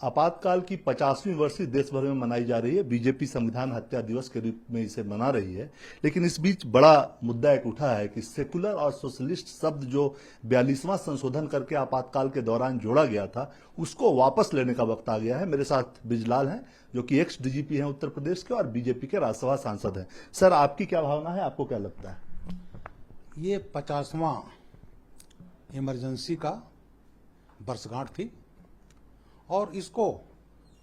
आपातकाल की 50वीं वर्षी देश भर में मनाई जा रही है। बीजेपी संविधान हत्या दिवस के रूप में इसे मना रही है, लेकिन इस बीच बड़ा मुद्दा एक उठा है कि सेकुलर और सोशलिस्ट शब्द जो 42वां संशोधन करके आपातकाल के दौरान जोड़ा गया था, उसको वापस लेने का वक्त आ गया है। मेरे साथ बिजलाल हैं, जो कि एक्स डीजीपी हैं उत्तर प्रदेश के और बीजेपी के राज्यसभा सांसद हैं। सर, आपकी क्या भावना है, आपको क्या लगता है? ये 50वां इमरजेंसी का वर्षगांठ थी और इसको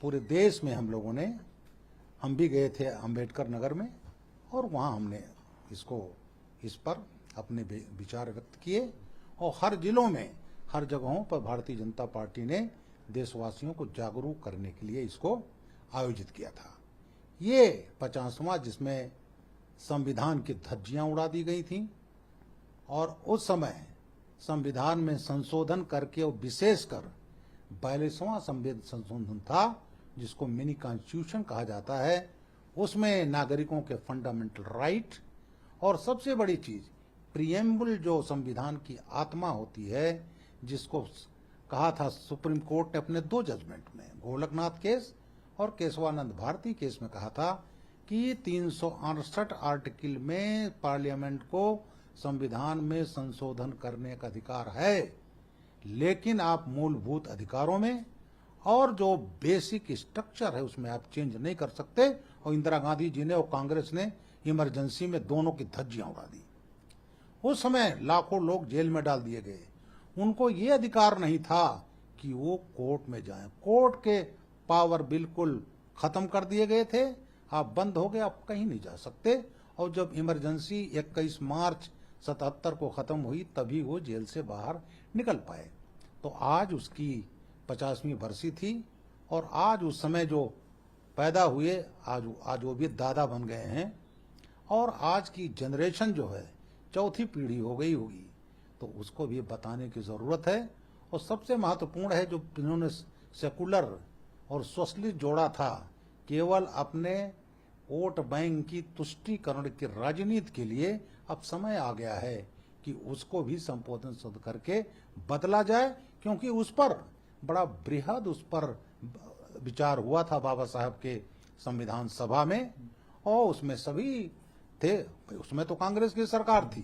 पूरे देश में हम भी गए थे अंबेडकर नगर में और वहाँ हमने इस पर अपने विचार व्यक्त किए और हर जिलों में, हर जगहों पर भारतीय जनता पार्टी ने देशवासियों को जागरूक करने के लिए इसको आयोजित किया था। ये 50वां जिसमें संविधान की धज्जियां उड़ा दी गई थीं और उस समय संविधान में संशोधन करके और विशेषकर 42वां संशोधन था जिसको मिनी कॉन्स्टिट्यूशन कहा जाता है। उसमें नागरिकों के फंडामेंटल राइट और सबसे बड़ी चीज प्रीएम्बल जो संविधान की आत्मा होती है, जिसको कहा था सुप्रीम कोर्ट ने अपने 2 जजमेंट में, गोलकनाथ केस और केशवानंद भारती केस में कहा था कि 368 आर्टिकल में पार्लियामेंट को संविधान में संशोधन करने का अधिकार है, लेकिन आप मूलभूत अधिकारों में और जो बेसिक स्ट्रक्चर है उसमें आप चेंज नहीं कर सकते। और इंदिरा गांधी जी ने और कांग्रेस ने इमरजेंसी में दोनों की धज्जियां उड़ा दी। उस समय लाखों लोग जेल में डाल दिए गए। उनको ये अधिकार नहीं था कि वो कोर्ट में जाएं। कोर्ट के पावर बिल्कुल खत्म कर दिए गए थे। आप बंद हो गए, आप कहीं नहीं जा सकते। और जब इमरजेंसी 21 मार्च 77 को खत्म हुई तभी वो जेल से बाहर निकल पाए। तो आज उसकी 50वीं बरसी थी और आज उस समय जो पैदा हुए आज वो भी दादा बन गए हैं और आज की जनरेशन जो है चौथी पीढ़ी हो गई होगी, तो उसको भी बताने की जरूरत है। और सबसे महत्वपूर्ण है जो इन्होंने सेकुलर और सोशलिस्ट जोड़ा था, केवल अपने वोट बैंक की तुष्टीकरण की राजनीति के लिए अब समय आ गया है कि उसको भी संशोधन करके बदला जाए, क्योंकि उस पर बड़ा बृहद विचार हुआ था बाबा साहब के संविधान सभा में और उसमें सभी थे। उसमें तो कांग्रेस की सरकार थी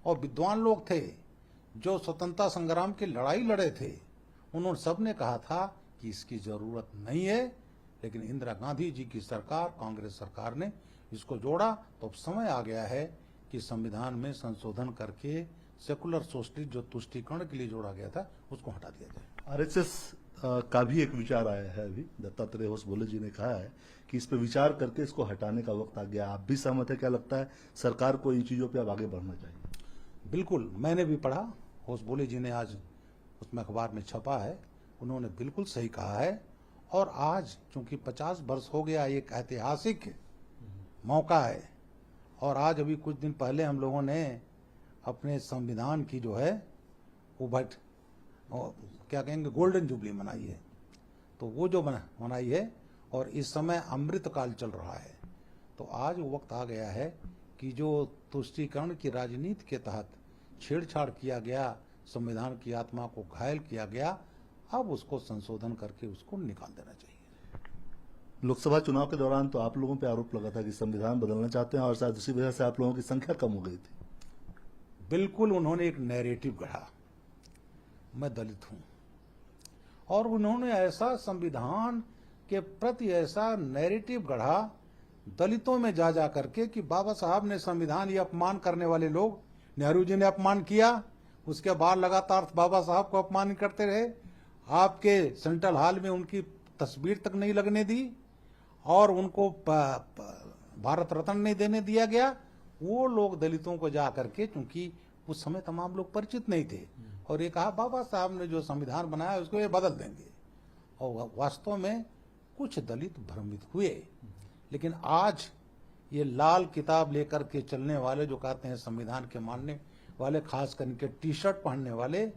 और विद्वान लोग थे जो स्वतंत्रता संग्राम की लड़ाई लड़े थे। उन्होंने सबने कहा था कि इसकी जरूरत नहीं है, लेकिन इंदिरा गांधी जी की सरकार, कांग्रेस सरकार ने इसको जोड़ा। तो अब समय आ गया है कि संविधान में संशोधन करके सेकुलर सोशलिस्ट जो तुष्टीकरण के लिए जोड़ा गया था उसको हटा दिया जाए। आरएसएस का भी एक विचार आया है, अभी दत्तात्रेय होसबोले जी ने कहा है कि इस पर विचार करके इसको हटाने का वक्त आ गया। आप भी सहमत है? क्या लगता है सरकार को इन चीजों पे अब आगे बढ़ना चाहिए? बिल्कुल, मैंने भी पढ़ा, होसबोले जी ने आज उसमें अखबार में छपा है, उन्होंने बिल्कुल सही कहा है। और आज चूंकि 50 वर्ष हो गया, एक ऐतिहासिक मौका है। और आज अभी कुछ दिन पहले हम लोगों ने अपने संविधान की जो है वो क्या कहेंगे गोल्डन जुबली मनाई है। तो वो जो मनाई है और इस समय अमृत काल चल रहा है। तो आज वो वक्त आ गया है कि जो तुष्टीकरण की राजनीति के तहत छेड़छाड़ किया गया, संविधान की आत्मा को घायल किया गया, अब उसको संशोधन करके उसको निकाल देना चाहिए। लोकसभा चुनाव के दौरान तो आप लोगों पे आरोप लगा था कि संविधान बदलना चाहते हैं और शायद उसी वजह से आप लोगों की संख्या कम हो गई थी। बिल्कुल, उन्होंने एक नैरेटिव गढ़ा, मैं दलित हूं, और उन्होंने ऐसा संविधान के प्रति ऐसा नैरेटिव गढ़ा दलितों में जा करके कि बाबा साहब ने संविधान, ये अपमान करने वाले लोग, नेहरू जी ने अपमान किया, उसके बाद लगातार बाबा साहब को अपमान करते रहे। आपके सेंट्रल हॉल में उनकी तस्वीर तक नहीं लगने दी और उनको भारत रत्न नहीं देने दिया गया। वो लोग दलितों को जा करके, क्योंकि उस समय तमाम लोग परिचित नहीं थे, और ये कहा बाबा साहब ने जो संविधान बनाया उसको ये बदल देंगे। और वास्तव में कुछ दलित भ्रमित हुए। लेकिन आज ये लाल किताब लेकर के चलने वाले जो कहते हैं संविधान के मानने वाले, खास करके टी शर्ट पहनने वाले,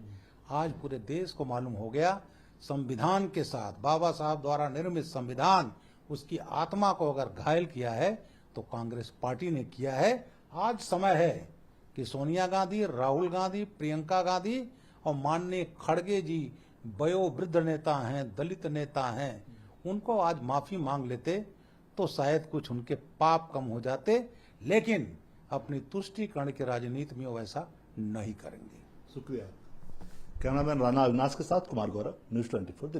आज पूरे देश को मालूम हो गया संविधान के साथ बाबा साहब द्वारा निर्मित संविधान, उसकी आत्मा को अगर घायल किया है तो कांग्रेस पार्टी ने किया है। आज समय है कि सोनिया गांधी, राहुल गांधी, प्रियंका गांधी और माननीय खड़गे जी वयोवृद्ध नेता हैं, दलित नेता हैं, उनको आज माफी मांग लेते तो शायद कुछ उनके पाप कम हो जाते, लेकिन अपनी तुष्टीकरण की राजनीति में वो ऐसा नहीं करेंगे। शुक्रिया। कैमरामैन राणा अविनाश के साथ कुमार गौरव, न्यूज़ 24।